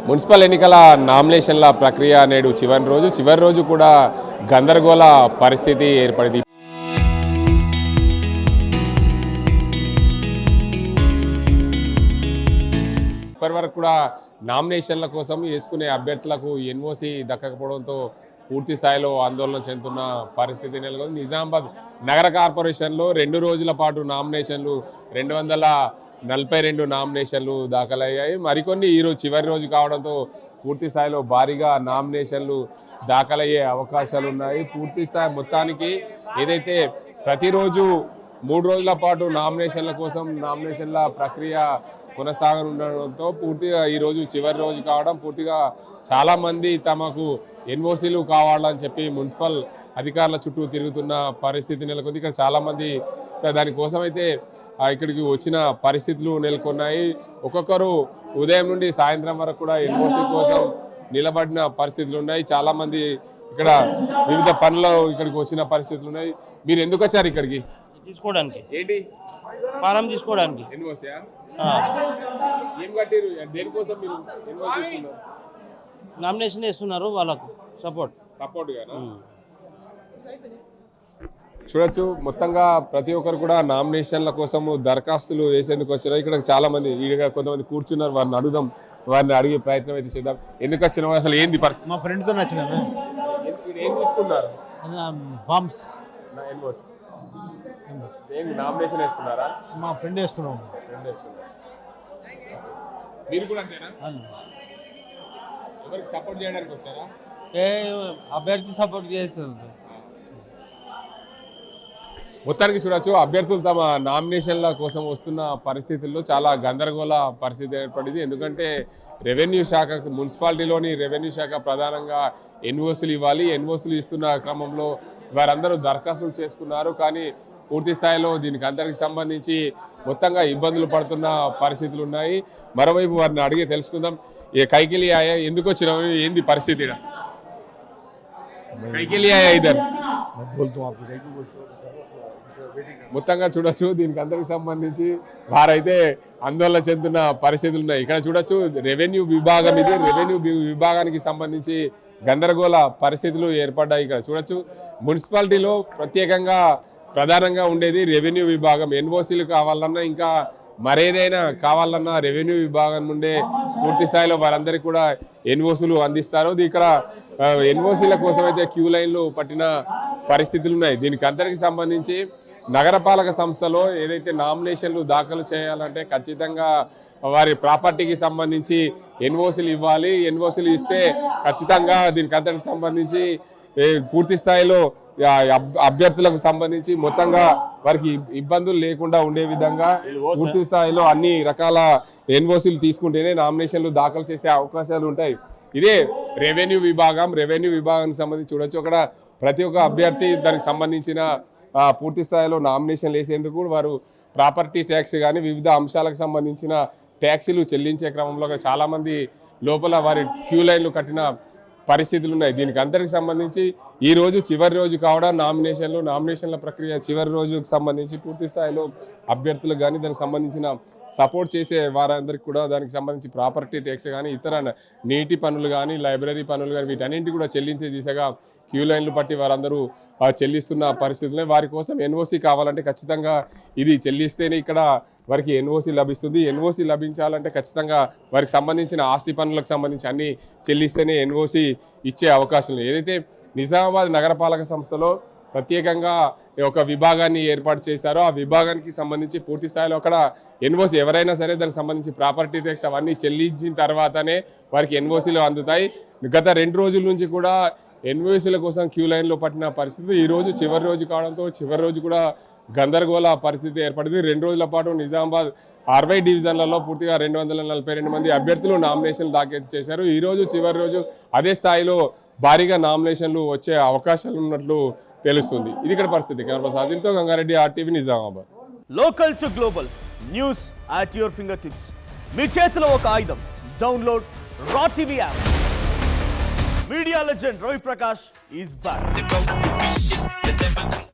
Municipal ఎన్నికల నామినేషన్ల ప్రక్రియ నేడు చివరి రోజు కూడా గందరగోళ పరిస్థితి ఏర్పడింది. ఇప్పటి వరకు కూడా నామినేషన్ల కోసం వేసుకునే అభ్యర్థులకు ఎన్ఓసి దక్కకపోవడంతో పూర్తి స్థాయిలో ఆందోళన చెందుతున్న పరిస్థితి నెలకొంది. నిజామాబాద్ నగర కార్పొరేషన్లో 2 రోజుల పాటు నామినేషన్లు 242 నామినేషన్లు దాఖలయ్యాయి. మరికొన్ని ఈరోజు చివరి రోజు కావడంతో పూర్తి స్థాయిలో భారీగా నామినేషన్లు దాఖలయ్యే అవకాశాలు ఉన్నాయి. పూర్తి స్థాయి మొత్తానికి ఏదైతే ప్రతిరోజు 3 రోజుల పాటు నామినేషన్ల కోసం నామినేషన్ల ప్రక్రియ కొనసాగనుండడంతో పూర్తిగా ఈరోజు చివరి రోజు కావడం, పూర్తిగా చాలామంది తమకు ఎన్ఓసీలు కావాలని చెప్పి మున్సిపల్ అధికారుల చుట్టూ తిరుగుతున్న పరిస్థితి నెలకొంది. ఇక్కడ చాలామంది దానికోసం అయితే ఇక్కడికి వచ్చిన పరిస్థితులు నెలకొన్నాయి. ఒక్కొక్కరు ఉదయం నుండి సాయంత్రం వరకు కూడా ఎన్ఓసీ కోసం నిలబడిన పరిస్థితులు ఉన్నాయి. చాలామంది ఇక్కడ వివిధ పనులు ఇక్కడికి వచ్చిన పరిస్థితులు ఉన్నాయి. మీరు ఎందుకు వచ్చారు ఇక్కడికి? తీసుకోవడానికి. ఏంటి ఫారం తీసుకోవడానికి. ఎన్ఓసీయా? ఏం కట్టిరు? దేనికోసం మీరు ఎన్ఓసీ తీసుకున్నారు? నామినేషన్ వేస్తున్నారు, వాళ్ళకు సపోర్ట్ గానా? చూడొచ్చు, మొత్తంగా ప్రతి ఒక్కరు కూడా నామినేషన్ల కోసం దరఖాస్తులు వేసేందుకు వచ్చారు. ఇక్కడ చాలా మంది కొంతమంది కూర్చున్నారు. వారిని అడుగుదాం, వారిని అడిగే ప్రయత్నం అయితే చేద్దాం. ఎందుకు వచ్చిన అసలు ఏంది పరిస్థితి? మా ఫ్రెండ్తో వచ్చిన ఏం తీసుకున్నారు? ఫార్మ్స్ నామినేషన్ వేస్తున్నారా? మా ఫ్రెండ్ వేస్తున్నాం. మీరు కూడా అంతేనా? ఎవరికి సపోర్ట్ చేయడానికి వచ్చారా? అభ్యర్థి సపోర్ట్ చేస్తుంది. మొత్తానికి చూడొచ్చు, అభ్యర్థులు తమ నామినేషన్ల కోసం వస్తున్న పరిస్థితుల్లో చాలా గందరగోళ పరిస్థితి ఏర్పడింది. ఎందుకంటే రెవెన్యూ శాఖ, మున్సిపాలిటీలోని రెవెన్యూ శాఖ ప్రధానంగా ఎన్ఓసీలు ఇవ్వాలి. ఎన్ఓసీలు ఇస్తున్న క్రమంలో వారందరూ దరఖాస్తులు చేసుకున్నారు. కానీ పూర్తి స్థాయిలో దీనికి అందరికి సంబంధించి మొత్తంగా ఇబ్బందులు పడుతున్న పరిస్థితులు ఉన్నాయి. మరోవైపు వారిని అడిగి తెలుసుకుందాం. ఏ కైకిలి ఆయా, ఎందుకు వచ్చినావు, ఏంది పరిస్థితి? కైకిలి ఆయా ఇద్దరు మొత్తంగా చూడొచ్చు, దీనికి అందరికి సంబంధించి వారైతే ఆందోళన చెందుతున్న పరిస్థితులు ఉన్నాయి. ఇక్కడ చూడొచ్చు, రెవెన్యూ విభాగం ఇది. రెవెన్యూ విభాగానికి సంబంధించి గందరగోళ పరిస్థితులు ఏర్పడ్డాయి. ఇక్కడ చూడొచ్చు, మున్సిపాలిటీలో ప్రత్యేకంగా ప్రధానంగా ఉండేది రెవెన్యూ విభాగం. ఎన్ఓసీలు కావాలన్నా ఇంకా మరేదైనా కావాలన్నా రెవెన్యూ విభాగం నుండే పూర్తి స్థాయిలో వారందరికీ కూడా ఎన్ఓసీలు అందిస్తారు. ఇక్కడ ఎన్ఓసీల కోసం అయితే క్యూ లైన్లు పట్టిన పరిస్థితులు ఉన్నాయి. దీనికి అందరికి సంబంధించి నగరపాలక సంస్థలో ఏదైతే నామినేషన్లు దాఖలు చేయాలంటే ఖచ్చితంగా వారి ప్రాపర్టీకి సంబంధించి ఎన్ఓసీలు ఇవ్వాలి. ఎన్ఓసీలు ఇస్తే ఖచ్చితంగా దీనికి అందరికి సంబంధించి పూర్తి స్థాయిలో అభ్యర్థులకు సంబంధించి మొత్తంగా వారికి ఇబ్బందులు లేకుండా ఉండే విధంగా పూర్తి స్థాయిలో అన్ని రకాల ఎన్ఓసీలు తీసుకుంటేనే నామినేషన్లు దాఖలు చేసే అవకాశాలు ఉంటాయి. ఇదే రెవెన్యూ విభాగం. రెవెన్యూ విభాగానికి సంబంధించి చూడొచ్చు, అక్కడ ప్రతి ఒక్క అభ్యర్థి దానికి సంబంధించిన పూర్తి స్థాయిలో నామినేషన్లు వేసేందుకు వారు ప్రాపర్టీ ట్యాక్స్ కానీ వివిధ అంశాలకు సంబంధించిన ట్యాక్సీలు చెల్లించే క్రమంలో చాలామంది లోపల వారి క్యూ లైన్లు కట్టిన పరిస్థితులు ఉన్నాయి. దీనికి అందరికి సంబంధించి ఈ రోజు చివరి రోజు కావడం, నామినేషన్ల ప్రక్రియ చివరి రోజుకు సంబంధించి పూర్తి స్థాయిలో అభ్యర్థులకు కానీ దానికి సంబంధించిన సపోర్ట్ చేసే వారందరికీ కూడా దానికి సంబంధించి ప్రాపర్టీ ట్యాక్స్ కానీ ఇతర నీటి పనులు కానీ లైబ్రరీ పనులు కానీ వీటన్నింటి కూడా చెల్లించే దిశగా క్యూ లైన్లు పట్టి వారందరూ చెల్లిస్తున్న పరిస్థితులే. వారి కోసం ఎన్ఓసీ కావాలంటే ఖచ్చితంగా ఇది చెల్లిస్తేనే ఇక్కడ వారికి ఎన్ఓసీ లభిస్తుంది. ఎన్ఓసీ లభించాలంటే ఖచ్చితంగా వారికి సంబంధించిన ఆస్తి పనులకు సంబంధించి అన్ని చెల్లిస్తేనే ఎన్ఓసీ ఇచ్చే అవకాశం లేదు. ఏదైతే నిజామాబాద్ నగరపాలక సంస్థలో ప్రత్యేకంగా ఒక విభాగాన్ని ఏర్పాటు చేశారో ఆ విభాగానికి సంబంధించి పూర్తి స్థాయిలో అక్కడ ఎన్ఓసీ ఎవరైనా సరే దానికి సంబంధించి ప్రాపర్టీ ట్యాక్స్ అవన్నీ చెల్లించిన తర్వాతనే వారికి ఎన్ఓసీలు అందుతాయి. గత 2 రోజుల నుంచి కూడా ఎన్ఓసీల కోసం క్యూ లైన్లో పట్టిన పరిస్థితి ఈ రోజు చివరి రోజు కావడంతో చివరి రోజు కూడా గందరగోళ పరిస్థితి ఏర్పడింది. 2 రోజుల పాటు నిజామాబాద్ 60 డివిజన్లలో పూర్తిగా 242 మంది అభ్యర్థులు నామినేషన్లు దాఖలు చేశారు. ఈ రోజు చివరి రోజు అదే స్థాయిలో భారీగా నామినేషన్లు వచ్చే అవకాశాలు ఉన్నట్లు తెలుస్తుంది. ఇది ఇక్కడ పరిస్థితి. కెమెరా సాజిల్తో Gangareddy, RTV, Nizamabad. Local to global news at your finger tips. మీ చేతిలో ఒక ఆయుధం. డౌన్లోడ్ రా TV app. Media legend Ravi Prakash is back.